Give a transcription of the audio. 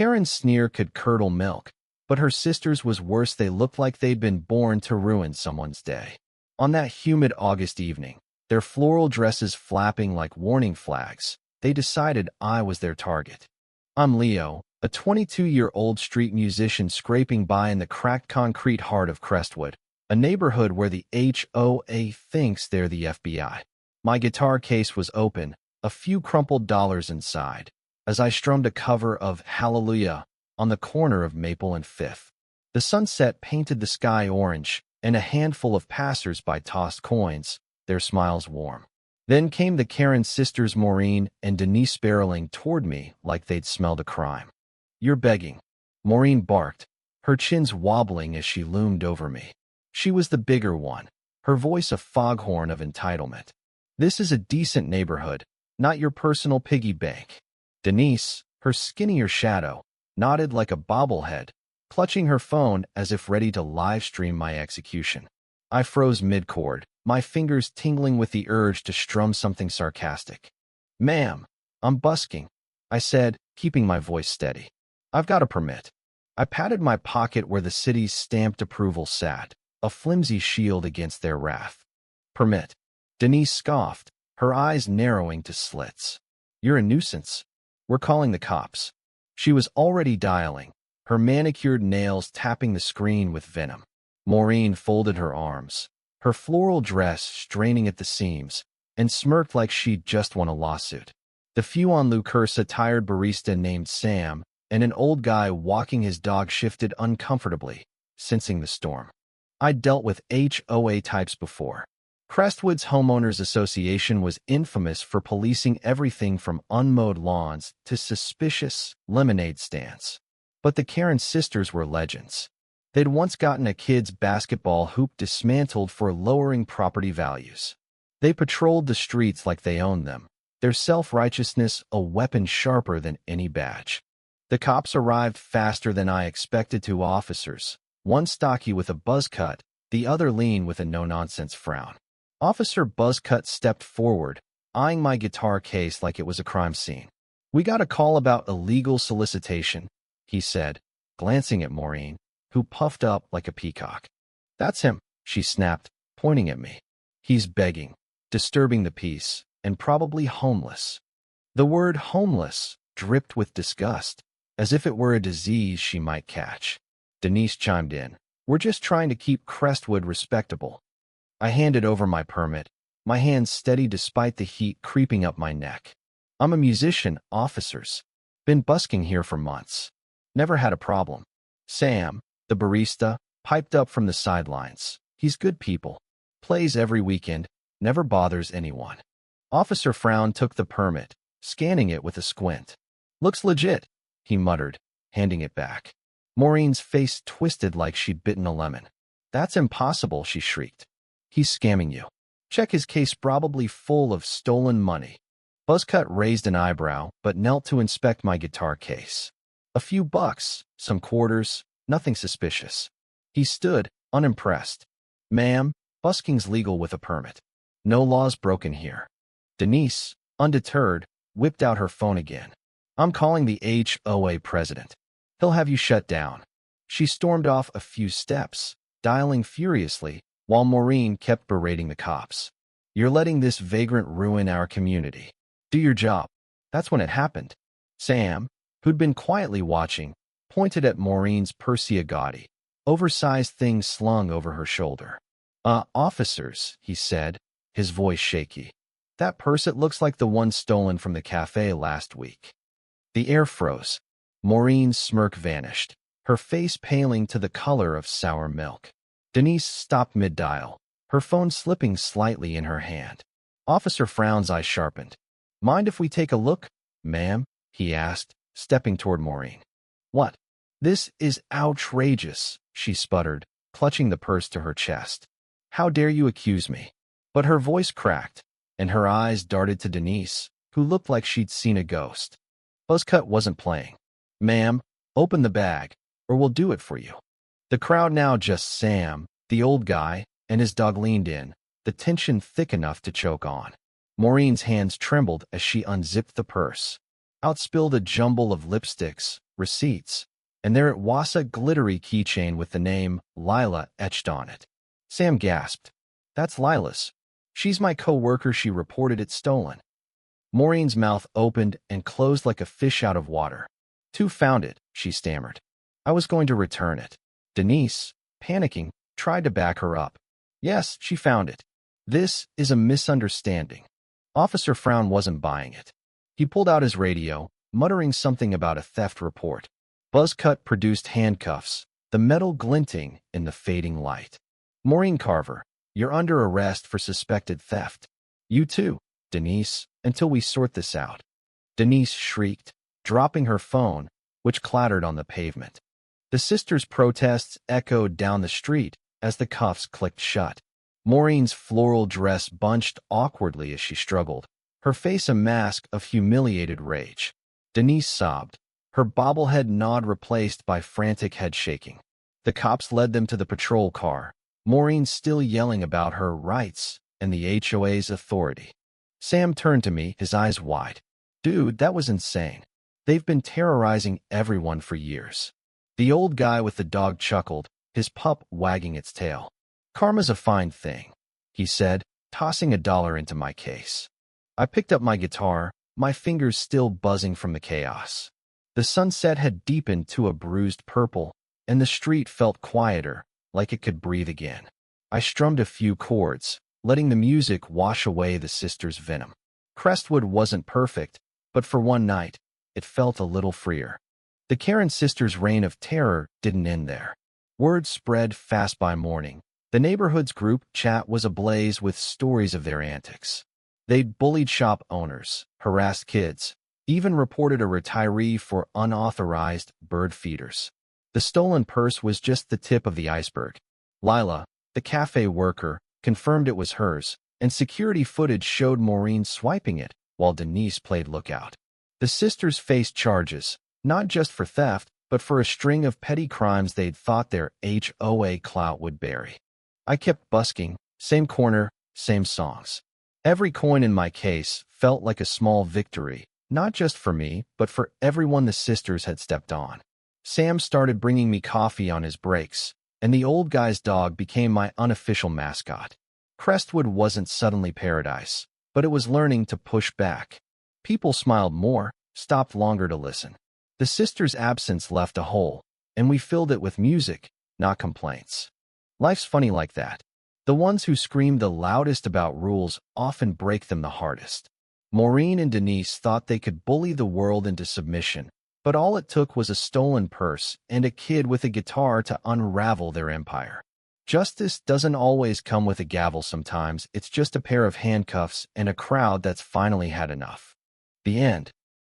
Karen's sneer could curdle milk, but her sister's was worse. They looked like they'd been born to ruin someone's day. On that humid August evening, their floral dresses flapping like warning flags, they decided I was their target. I'm Leo, a 22-year-old street musician scraping by in the cracked concrete heart of Crestwood, a neighborhood where the HOA thinks they're the FBI. My guitar case was open, a few crumpled dollars inside, as I strummed a cover of Hallelujah on the corner of Maple and Fifth. The sunset painted the sky orange, and a handful of passers-by tossed coins, their smiles warm. Then came the Karen sisters Maureen and Denise barreling toward me like they'd smelled a crime. "You're begging," Maureen barked, her chins wobbling as she loomed over me. She was the bigger one, her voice a foghorn of entitlement. "This is a decent neighborhood, not your personal piggy bank." Denise, her skinnier shadow, nodded like a bobblehead, clutching her phone as if ready to live-stream my execution. I froze mid-chord, my fingers tingling with the urge to strum something sarcastic. "Ma'am, I'm busking," I said, keeping my voice steady. "I've got a permit." I patted my pocket where the city's stamped approval sat, a flimsy shield against their wrath. "Permit?" Denise scoffed, her eyes narrowing to slits. "You're a nuisance. We're calling the cops." She was already dialing, her manicured nails tapping the screen with venom. Maureen folded her arms, her floral dress straining at the seams, and smirked like she'd just won a lawsuit. The few onlookers, a tired barista named Sam, and an old guy walking his dog shifted uncomfortably, sensing the storm. I'd dealt with HOA types before. Crestwood's Homeowners Association was infamous for policing everything from unmowed lawns to suspicious lemonade stands. But the Karen sisters were legends. They'd once gotten a kid's basketball hoop dismantled for lowering property values. They patrolled the streets like they owned them, their self-righteousness a weapon sharper than any badge. The cops arrived faster than I expected. Two officers, one stocky with a buzz cut, the other lean with a no-nonsense frown. Officer Buzzcut stepped forward, eyeing my guitar case like it was a crime scene. "We got a call about illegal solicitation," he said, glancing at Maureen, who puffed up like a peacock. "That's him," she snapped, pointing at me. "He's begging, disturbing the peace, and probably homeless." The word homeless dripped with disgust, as if it were a disease she might catch. Denise chimed in. "We're just trying to keep Crestwood respectable." I handed over my permit, my hands steady despite the heat creeping up my neck. "I'm a musician, officers. Been busking here for months. Never had a problem." Sam, the barista, piped up from the sidelines. "He's good people. Plays every weekend, never bothers anyone." Officer Frown took the permit, scanning it with a squint. "Looks legit," he muttered, handing it back. Maureen's face twisted like she'd bitten a lemon. "That's impossible," she shrieked. "He's scamming you. Check his case, probably full of stolen money." Buzzcut raised an eyebrow, but knelt to inspect my guitar case. "A few bucks, some quarters, nothing suspicious." He stood, unimpressed. "Ma'am, busking's legal with a permit. No laws broken here." Denise, undeterred, whipped out her phone again. "I'm calling the HOA president. He'll have you shut down." She stormed off a few steps, dialing furiously, while Maureen kept berating the cops. "You're letting this vagrant ruin our community. Do your job." That's when it happened. Sam, who'd been quietly watching, pointed at Maureen's Persia gaudy, oversized thing slung over her shoulder. Officers," he said, his voice shaky. "That purse, it looks like the one stolen from the cafe last week." The air froze. Maureen's smirk vanished, her face paling to the color of sour milk. Denise stopped mid-dial, her phone slipping slightly in her hand. Officer Frown's eyes sharpened. "Mind if we take a look, ma'am?" he asked, stepping toward Maureen. "What?" "This is outrageous," she sputtered, clutching the purse to her chest. "How dare you accuse me?" But her voice cracked, and her eyes darted to Denise, who looked like she'd seen a ghost. Buzzcut wasn't playing. "Ma'am, open the bag, or we'll do it for you." The crowd, now just Sam, the old guy, and his dog, leaned in, the tension thick enough to choke on. Maureen's hands trembled as she unzipped the purse. Out spilled a jumble of lipsticks, receipts, and there it was, a glittery keychain with the name Lila etched on it. Sam gasped. That's Lila's. She's my co-worker. She reported it stolen. Maureen's mouth opened and closed like a fish out of water. Two found it, she stammered. I was going to return it. Denise, panicking, tried to back her up. Yes, she found it. This is a misunderstanding. Officer Frown wasn't buying it. He pulled out his radio, muttering something about a theft report. Buzzcut produced handcuffs, the metal glinting in the fading light. Maureen Carver, you're under arrest for suspected theft. You too, Denise, until we sort this out. Denise shrieked, dropping her phone, which clattered on the pavement. The sisters' protests echoed down the street as the cuffs clicked shut. Maureen's floral dress bunched awkwardly as she struggled, her face a mask of humiliated rage. Denise sobbed, her bobblehead nod replaced by frantic head shaking. The cops led them to the patrol car, Maureen still yelling about her rights and the HOA's authority. Sam turned to me, his eyes wide. Dude, that was insane. They've been terrorizing everyone for years. The old guy with the dog chuckled, his pup wagging its tail. Karma's a fine thing, he said, tossing $1 into my case. I picked up my guitar, my fingers still buzzing from the chaos. The sunset had deepened to a bruised purple, and the street felt quieter, like it could breathe again. I strummed a few chords, letting the music wash away the sisters' venom. Crestwood wasn't perfect, but for one night, it felt a little freer. The Karen sisters' reign of terror didn't end there. Word spread fast by morning. The neighborhood's group chat was ablaze with stories of their antics. They'd bullied shop owners, harassed kids, even reported a retiree for unauthorized bird feeders. The stolen purse was just the tip of the iceberg. Lila, the cafe worker, confirmed it was hers, and security footage showed Maureen swiping it while Denise played lookout. The sisters faced charges, not just for theft, but for a string of petty crimes they'd thought their HOA clout would bury. I kept busking, same corner, same songs. Every coin in my case felt like a small victory, not just for me, but for everyone the sisters had stepped on. Sam started bringing me coffee on his breaks, and the old guy's dog became my unofficial mascot. Crestwood wasn't suddenly paradise, but it was learning to push back. People smiled more, stopped longer to listen. The sisters' absence left a hole, and we filled it with music, not complaints. Life's funny like that. The ones who scream the loudest about rules often break them the hardest. Maureen and Denise thought they could bully the world into submission, but all it took was a stolen purse and a kid with a guitar to unravel their empire. Justice doesn't always come with a gavel. Sometimes it's just a pair of handcuffs and a crowd that's finally had enough. The end.